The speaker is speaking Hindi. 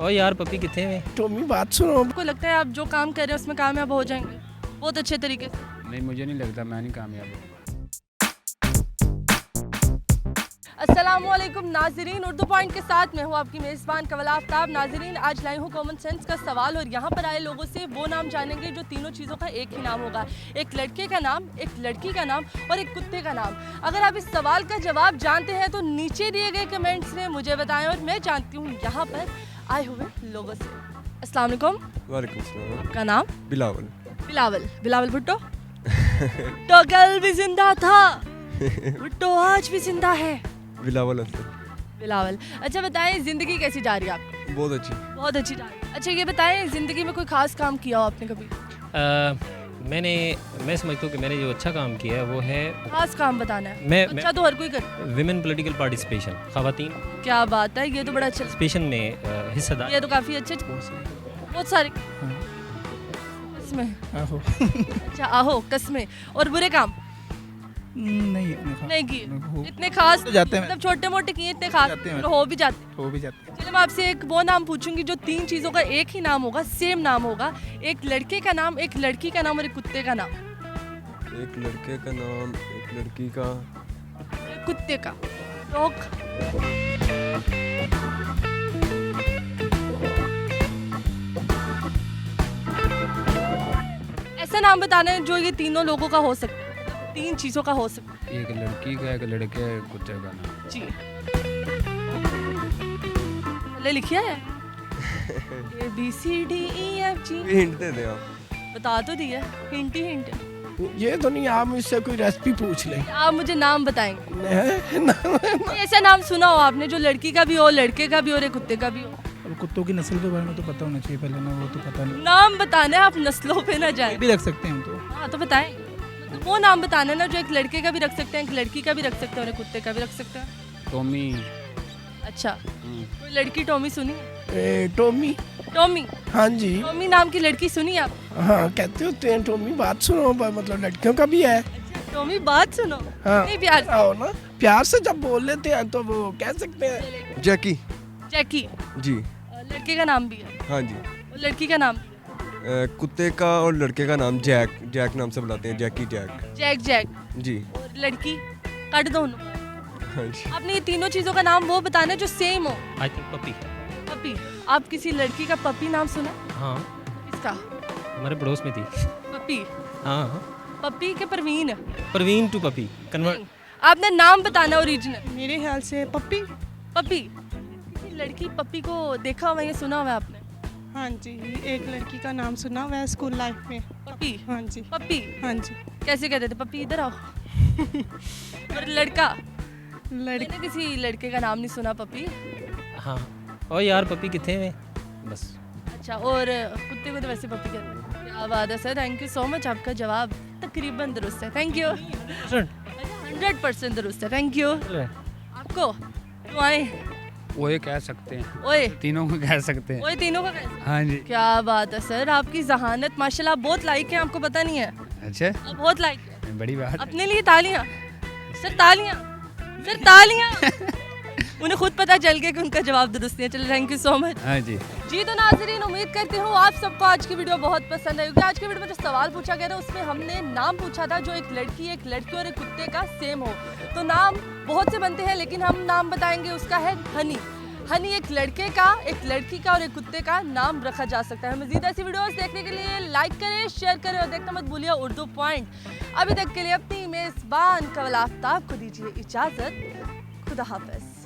और यार पपी कितने में? टॉमी बात सुनो। आपको लगता है आप जो काम कर रहे हैं उसमें कामयाब हो जाएंगे बहुत अच्छे तरीके से? नहीं, मुझे नहीं लगता, मैं नहीं कामयाब हूँ। अस्सलामुअलैकुम नाजरीन, उर्दू पॉइंट के साथ मैं हूँ आपकी मेज़बान कवल आफ्ताब। नाजरीन, आज लाई हूँ कॉमन सेंस का सवाल और यहाँ पर आए लोगों से वो नाम जानेंगे जो तीनों चीज़ों का एक ही नाम होगा। एक लड़के का नाम, एक लड़की का नाम और एक कुत्ते का नाम। अगर आप इस सवाल का जवाब जानते हैं तो नीचे दिए गए कमेंट्स में मुझे बताएं और मैं जानती हूँ यहाँ पर आए हुए लोगों से। अस्सलाम वालेकुम। वालेकुम सलाम। आपका नाम? बिलावल। बिलावल भुट्टो। तो कल भी जिंदा था, भुट्टो आज भी जिंदा है। बिलावल। अच्छा बताएं, जिंदगी कैसी जा रही है आपकी? बहुत अच्छी। बहुत अच्छी जा रही है। अच्छा ये बताएं, जिंदगी में कोई खास काम किया हो आपने कभी? मैं समझता हूँ कि मैंने जो अच्छा काम किया है वो है खास काम बताना है। मैं अच्छा तो हर कोई कर। विमेन पॉलिटिकल पार्टिसिपेशन, खवातीन क्या बात है, ये तो बड़ा अच्छा। स्पेशन में हिस्सेदार। ये तो काफी अच्छे। बहुत सारे कस्में। अच्छा आहो कस्में। और बुरे काम नहीं किए? इतने खास जाते हैं, मतलब छोटे मोटे किए, इतने खास हो भी जाते। चलिए मैं आपसे एक वो नाम पूछूंगी जो तीन चीजों का एक ही नाम होगा, सेम नाम होगा। एक लड़के का नाम, एक लड़की का नाम और एक कुत्ते का नाम। एक लड़के का नाम, एक लड़की का, एक कुत्ते का। रोक। ऐसा नाम बताना है जो ये तीनों लोगों का हो सकता है, तीन चीजों का हो सकता है। एक लड़की का, एक लड़के, एक कुत्ते का नाम। जी ले लिखिए है। ABCDEFG। हिंट दे दे आप। बता तो दिया, हिंट ही हिंट। ये तो नहीं, आप मुझसे कोई रेसिपी पूछ लें। आप मुझे नाम बताएंगे। नाम कोई ऐसा नाम सुना हो आपने जो लड़की का भी हो, लड़के का भी हो और एक कुत्ते का भी हो? कुत्तों की नस्ल के बारे में तो पता होना चाहिए पहले ना, वो तो पता नहीं। नाम बताना है, आप नस्लों पे ना जाए। भी रख सकते हैं हम तो। हाँ तो बताएं, मतलब वो नाम बताना है ना जो एक लड़के का भी रख सकते हैं, एक लड़की का भी रख सकते हैं और एक कुत्ते का भी रख सकते हैं। टॉमी। अच्छा कोई लड़की टॉमी सुनी है? टॉमी। टॉमी? हाँ जी। टॉमी नाम की लड़की सुनी है आप? हाँ कहते होते हैं टॉमी बात सुनो, मतलब लड़कियों का भी है। टॉमी बात सुनो। हाँ नहीं प्यार से। आओ ना, प्यार से जब बोल लेते हैं तो वो कह सकते हैं। जैकी। जैकी। जी। लड़के का नाम भी है? हाँ जी। और लड़की का नाम? कुत्ते का और लड़के का नाम जैक। जैक नाम से बुलाते हैं, जैकी जैक। जैक। जी। और लड़की? काट दो उन्हें। हाँ जी। आपने ये तीनों चीजों का नाम वो बताना है जो सेम हो। I think puppy. पपी? आप किसी लड़की का पपी नाम सुना? हाँ किसका? हमारे पड़ोस में थी। पपी? हाँ पपी के Parveen? Parveen to puppy convert. आपने नाम बताना ओरिजिनल। मेरे ख्याल से पप्पी। पपी? किसी लड़की पपी को देखा हुआ या सुना हुआ आपने? हाँ जी, एक लड़की का नाम सुना हुआ है स्कूल लाइफ में। पपी? हाँ जी। पपी? हाँ जी। कैसे कहते थे पपी इधर आओ? और लड़का? मैंने किसी लड़के का नाम नहीं सुना पपी। हाँ और यार पपी कितने में? बस। अच्छा और कुत्ते को तो वैसे पपी कहते हैं। क्या बात है sir, thank you so much. आपका जवाब तकरीबन दुरुस्त है, थैंक यू। 100% दुरुस्त है, थैंक यू। आपको क्यों आए? ओए कह सकते हैं, ओए? तीनों को कह सकते हैं। ओए तीनों का कैसे? हाँ जी। क्या बात है सर, आपकी जहानत माशाल्लाह बहुत लाइक है, आपको पता नहीं है? अच्छा, आप बहुत लाइक है। बड़ी बात। अपने लिए तालियां सर, तालियां सर, तालियां। उन्हें खुद पता चल गया कि उनका जवाब दुरुस्त है। चलो थैंक यू सो मच। हाँ जी। जी तो नाजरीन, उम्मीद करती हूँ आप सबको आज की वीडियो बहुत पसंद आई होगी। आज की वीडियो में जो सवाल पूछा गया था उसमें हमने नाम पूछा था जो एक लड़की, एक लड़के और एक कुत्ते का सेम हो। तो नाम बहुत से बनते हैं लेकिन हम नाम बताएंगे, उसका है हनी। हनी एक लड़के का, एक लड़की का और एक कुत्ते का नाम रखा जा सकता है। मज़ीद ऐसी वीडियोस देखने के लिए लाइक करें, शेयर करें और देखना मत भूलिए उर्दू पॉइंट। अभी तक के लिए अपनी मेज़बान कवल आफ्ताब को दीजिए इजाज़त। खुदा हाफ़िज़।